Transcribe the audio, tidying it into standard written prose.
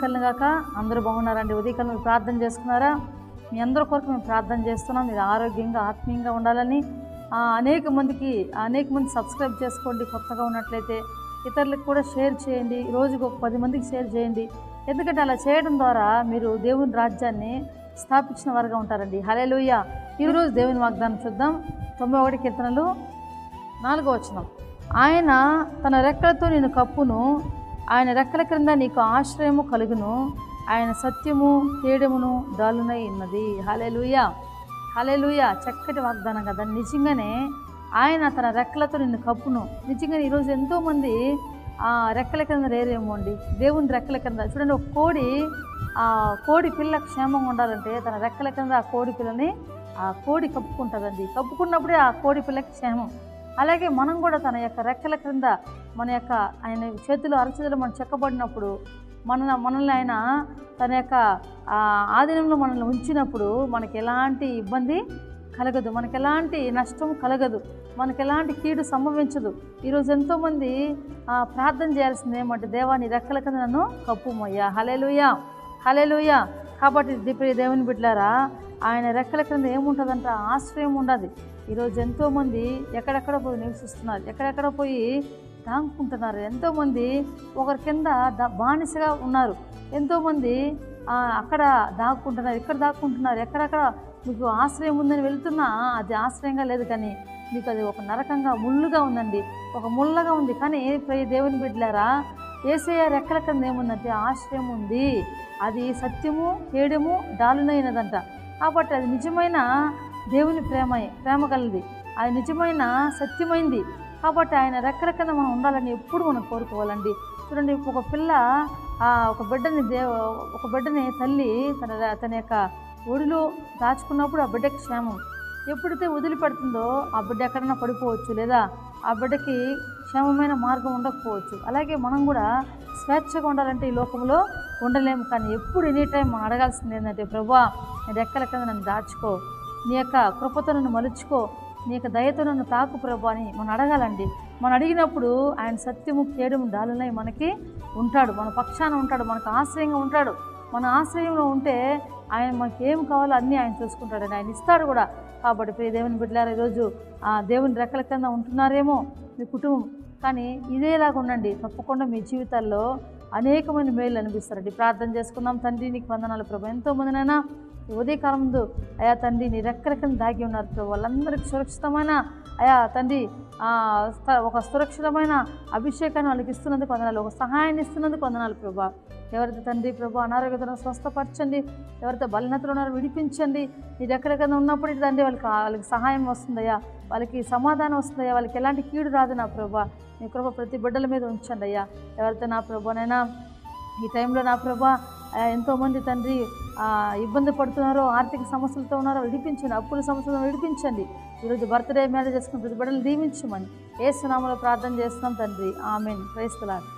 కలిగాక. అందరూ బాగున్నారండి? ఉదయకాలం ప్రార్థన చేసుకున్నారా? మీ అందరి కొరకు మేము ప్రార్థన చేస్తున్నాం. మీరు ఆరోగ్యంగా ఆత్మీయంగా ఉండాలని. అనేక మంది సబ్స్క్రైబ్ చేసుకోండి. కొత్తగా ఉన్నట్లయితే ఇతరులకు కూడా షేర్ చేయండి. రోజుకు ఒక 10 మందికి షేర్ చేయండి. ఎందుకంటే అలా చేయడం ద్వారా మీరు దేవుని రాజ్యాన్ని స్థాపించిన వారుగా ఉంటారండి. హల్లెలూయా. ఈరోజు దేవుని వాగ్దానం చూద్దాం. 91 కీర్తనలు 4వ వచనం. ఆయన తన రెక్కలతో నిన్ను కప్పును, ఆయన రెక్కల క్రింద నీకు ఆశ్రయము కలుగును, ఆయన సత్యము కేడమును దాలునై ఉన్నది. హల్లెలూయా, హల్లెలూయా. చక్కటి వాగ్దానం కదా. నిజంగానే ఆయన తన రెక్కలతో నిన్ను కప్పును. నిజంగానే ఈరోజు ఎంతోమంది రెక్కల కింద రేరేమో అండి. దేవుని రెక్కల కింద చూడండి. ఒక కోడి పిల్ల క్షేమంగా ఉండాలంటే తన రెక్కల కింద ఆ కోడి పిల్లని కోడి కప్పుకుంటుందండి. కప్పుకున్నప్పుడే ఆ కోడి పిల్లకి క్షేమం. అలాగే మనం కూడా తన యొక్క రెక్కల క్రింద ఆయన చేతులు అరచేతులు మనం చెక్కబడినప్పుడు మనల్ని ఆయన తన యొక్క ఆధీనంలో మనల్ని ఉంచినప్పుడు మనకి ఎలాంటి ఇబ్బంది కలగదు, మనకి ఎలాంటి నష్టం కలగదు, మనకి ఎలాంటి కీడు సంభవించదు. ఈరోజు ఎంతోమంది ప్రార్థన చేయాల్సింది ఏమంటే, దేవా నీ రెక్కల కింద నన్ను కప్పుమయ్యా. హల్లెలూయా, హల్లెలూయా. కాబట్టి దేవుని బిడ్డలారా, ఆయన రెక్కల క్రింద ఏముంటుందంట? ఆశ్రయం ఉండదు. ఈరోజు ఎంతోమంది ఎక్కడెక్కడ పోయి నివసిస్తున్నారు, ఎక్కడెక్కడ పోయి దాక్కుంటున్నారు. ఎంతోమంది ఒకరి కింద బానిసగా ఉన్నారు. ఎంతోమంది అక్కడ దాక్కుంటున్నారు, ఇక్కడ దాక్కుంటున్నారు. ఎక్కడెక్కడ మీకు ఆశ్రయం ఉందని వెళ్తున్నా అది ఆశ్రయంగా లేదు, కానీ మీకు అది ఒక నరకంగా ముళ్ళుగా ఉందండి, ఒక ముళ్ళగా ఉంది. కానీ దేవుని బిడ్డలారా, యేసయ్య రెక్కల కింద ఏముందంటే ఆశ్రయం ఉంది. అది సత్యము కేడము డాలునైనదంట. కాబట్టి అది నిజమైన దేవుని ప్రేమ కలది, అది నిజమైన సత్యమైంది. కాబట్టి ఆయన రెక్కల కింద మనం ఉండాలని ఎప్పుడు మనం కోరుకోవాలండి. చూడండి, ఒక బిడ్డని తల్లి తన యొక్క ఒడిలో దాచుకున్నప్పుడు ఆ బిడ్డకి క్షేమం. ఎప్పుడైతే వదిలిపెడుతుందో ఆ బిడ్డ ఎక్కడైనా పడిపోవచ్చు, లేదా ఆ బిడ్డకి క్షేమమైన మార్గం ఉండకపోవచ్చు. అలాగే మనం కూడా స్వేచ్ఛగా ఉండాలంటే ఈ లోకంలో ఉండలేము. కానీ ఎప్పుడు ఎనీ టైం మనం అడగాల్సింది ఏంటంటే, ప్రభువా నీ రెక్కల కింద నన్ను దాచుకో, నీ యొక్క కృపతో నన్ను మలుచుకో, నీ యొక్క దయతో నన్ను తాకు ప్రభు అని మనం అడగాలండి. మనం అడిగినప్పుడు ఆయన సత్యము కేడము డాలునై మనకి ఉంటాడు, మన పక్షాన ఉంటాడు, మనకు ఆశ్రయంగా ఉంటాడు. మన ఆశ్రయంలో ఉంటే ఆయన మనకి ఏం కావాలో అన్నీ ఆయన చూసుకుంటాడని ఆయన ఇస్తాడు కూడా. కాబట్టి ప్రియ దేవుని బిడ్డలారా, ఈరోజు దేవుని రెక్కల కింద ఉంటున్నారేమో మీ కుటుంబం, కానీ ఇదేలాగా ఉండండి. తప్పకుండా మీ జీవితాల్లో అనేకమైన మేలు అనిపిస్తారండి. ప్రార్థన చేసుకుందాం. తండ్రి నీకు వందనాలు ప్రభు. ఎంతోమందినైనా ఉదయకాలం ముందు అయా తండ్రి నీ రెక్కల కింద దాగి ఉన్నారు ప్రభు. వాళ్ళందరికీ సురక్షితమైన అయా తండ్రి ఒక సురక్షితమైన అభిషేకాన్ని వాళ్ళకి ఇస్తున్నందుకు వందనాలు, ఒక సహాయాన్ని ఇస్తున్నందుకు వందనాలు ప్రభు. ఎవరైతే తండ్రి ప్రభు అనారోగ్యతను స్వస్థపరచండి, ఎవరైతే బలహీనతలు ఉన్నారో విడిపించండి. నీ రెక్కల కింద ఉన్నప్పుడు తండ్రి వాళ్ళకి సహాయం వస్తుందయ్యా, వాళ్ళకి సమాధానం వస్తుందయ్యా, వాళ్ళకి ఎలాంటి కీడు రాదు నా ప్రభు. నీ కృప ప్రతి బిడ్డల మీద ఉంచండి అయ్యా. ఎవరైతే నా ప్రభునైనా ఈ టైంలో నా ప్రభా ఎంతోమంది తండ్రి ఇబ్బంది పడుతున్నారో, ఆర్థిక సమస్యలతో ఉన్నారో విడిపించండి, అప్పుల సమస్యలను విడిపించండి. ఈరోజు బర్త్డే మ్యారేజ్ చేసుకుని ప్రతి బిడ్డలు దీవించమని యేసు నామములో ప్రార్థన చేస్తున్నాం తండ్రి. ఆమేన్. Praise the lord.